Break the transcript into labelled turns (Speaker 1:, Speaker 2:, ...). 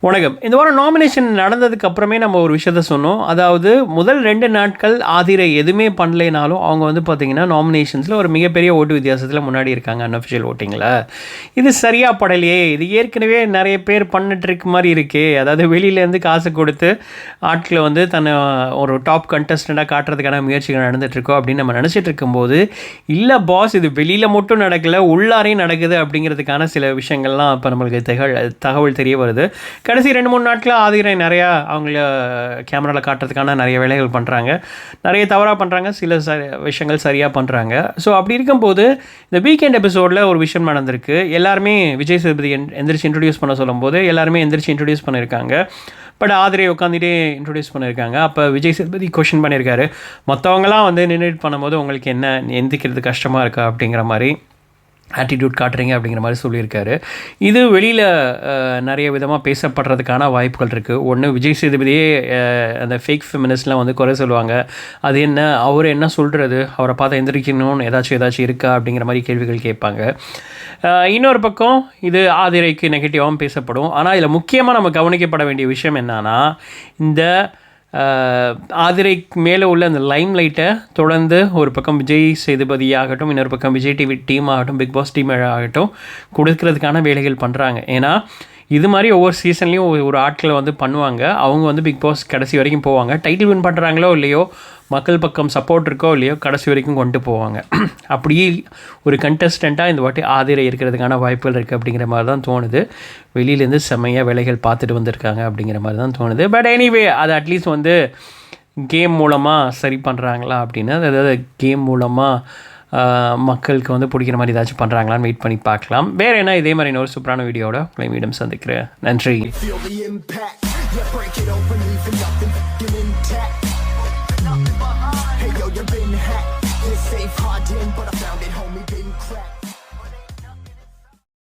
Speaker 1: வணக்கம். இந்த வாரம் நாமினேஷன் நடந்ததுக்கு அப்புறமே நம்ம ஒரு விஷயத்த சொன்னோம். அதாவது முதல் 2 நாட்கள் ஆதிரை எதுவுமே பண்ணலைனாலும், அவங்க வந்து பார்த்தீங்கன்னா, நாமினேஷன்ஸில் ஒரு மிகப்பெரிய ஓட்டு வித்தியாசத்தில் முன்னாடி இருக்காங்க அன்அஃபிஷியல் ஓட்டிங்கில. இது சரியா படலையே! இது ஏற்கனவே நெறைய பேர் பண்ணிட்டுருக்க மாரி இருக்கே! அதாவது வெளியிலேருந்து காசு கொடுத்து ஆட்கள வந்து தன்னை ஒரு டாப் கண்டஸ்டண்ட்டாக காட்டுறதுக்கான முயற்சிகள் நடந்துட்டுருக்கோம் அப்படின்னு நம்ம நினச்சிட்டு இருக்கும்போது, இல்ல பாஸ் இது வெளியில மட்டும் நடக்கல, உள்ளாரையும் நடக்குது அப்படிங்கிறதுக்கான சில விஷயங்கள்லாம் இப்போ நம்மளுக்கு தகவல் தெரிய வருது. கடைசி 2-3 நாட்களா ஆதிரை நிறையா அவங்கள கேமராவில் காட்டுறதுக்கான நிறைய வேலைகள் பண்ணுறாங்க. நிறைய தவறாக பண்ணுறாங்க, சில விஷயங்கள் சரியாக பண்ணுறாங்க. ஸோ அப்படி இருக்கும்போது இந்த வீக்கெண்ட் எபிசோடில் ஒரு விஷயம் நடந்திருக்கு. எல்லாருமே விஜய் சேதுபதி எந்திரிச்சு இன்ட்ரடியூஸ் பண்ண சொல்லும்போது எல்லாருமே எந்திரிச்சு இன்ட்ரடியூஸ் பண்ணியிருக்காங்க. பட் ஆதிரை உட்காந்துட்டே இன்ட்ரடியூஸ் பண்ணியிருக்காங்க. அப்போ விஜய் சேதுபதி கொஷின் பண்ணியிருக்காரு, மற்றவங்களாம் வந்து நின்றுட்டு பண்ணும்போது உங்களுக்கு என்ன எந்திக்கிறது கஷ்டமாக இருக்கா அப்படிங்கிற மாதிரி ஆட்டிடியூட் காட்டுறீங்க அப்படிங்கிற மாதிரி சொல்லியிருக்காரு. இது வெளியில் நிறைய விதமாக பேசப்படுறதுக்கான வாய்ப்புகள் இருக்குது. ஒன்று விஜய் சேதுபதியே அந்த ஃபேக் ஃபெமினிஸ்ட்லாம் வந்து குறை சொல்லுவாங்க. அது என்ன, அவர் என்ன சொல்கிறது, அவரை பார்த்து எந்திரிக்கணும்னு ஏதாச்சும் இருக்கா அப்படிங்கிற மாதிரி கேள்விகள் கேட்பாங்க. இன்னொரு பக்கம் இது ஆதிரைக்கு நெகட்டிவாகவும் பேசப்படும். ஆனால் இதில் முக்கியமாக நம்ம கவனிக்கப்பட வேண்டிய விஷயம் என்னன்னா, இந்த ஆதிரைக்கு மேலே உள்ள அந்த லைம் லைட்டை தொடர்ந்து ஒரு பக்கம் விஜய் சேதுபதி ஆகட்டும், இன்னொரு பக்கம் விஜய் டிவி டீம் ஆகட்டும், பிக் பாஸ் டீம் ஆகட்டும் கொடுக்கறதுக்கான வேலைகள் பண்ணுறாங்க. ஏன்னா இது மாதிரி ஒவ்வொரு சீசன்லேயும் ஒரு ஆட்களை வந்து பண்ணுவாங்க. அவங்க வந்து பிக் பாஸ் கடைசி வரைக்கும் போவாங்க. டைட்டில் வின் பண்ணுறாங்களோ இல்லையோ, மக்கள் பக்கம் சப்போர்ட் இருக்கோ இல்லையோ, கடைசி வரைக்கும் கொண்டு போவாங்க. அப்படியே ஒரு கண்டஸ்டண்ட்டாக இந்த வாட்டி ஆதிரை இருக்கிறதுக்கான வாய்ப்புகள் இருக்குது அப்படிங்கிற மாதிரி தான் தோணுது. வெளியிலேருந்து செம்மையாக வேலைகள் பார்த்துட்டு வந்திருக்காங்க அப்படிங்கிற மாதிரி தான் தோணுது. பட் எனிவே அது அட்லீஸ்ட் வந்து கேம் மூலமாக சரி பண்ணுறாங்களா அப்படின்னு, அதாவது கேம் மூலமாக மக்களுக்கு வந்து பிடிக்கிற மாதிரி ஏதாச்சும் பண்ணுறாங்களான்னு வெயிட் பண்ணி பார்க்கலாம். வேறு என்ன இதே மாதிரி இன்னொரு சூப்பரான வீடியோட உங்களை மீண்டும் சந்திக்கிறேன். நன்றி. Hey yo, you've been hacked. This safe hard in, but I found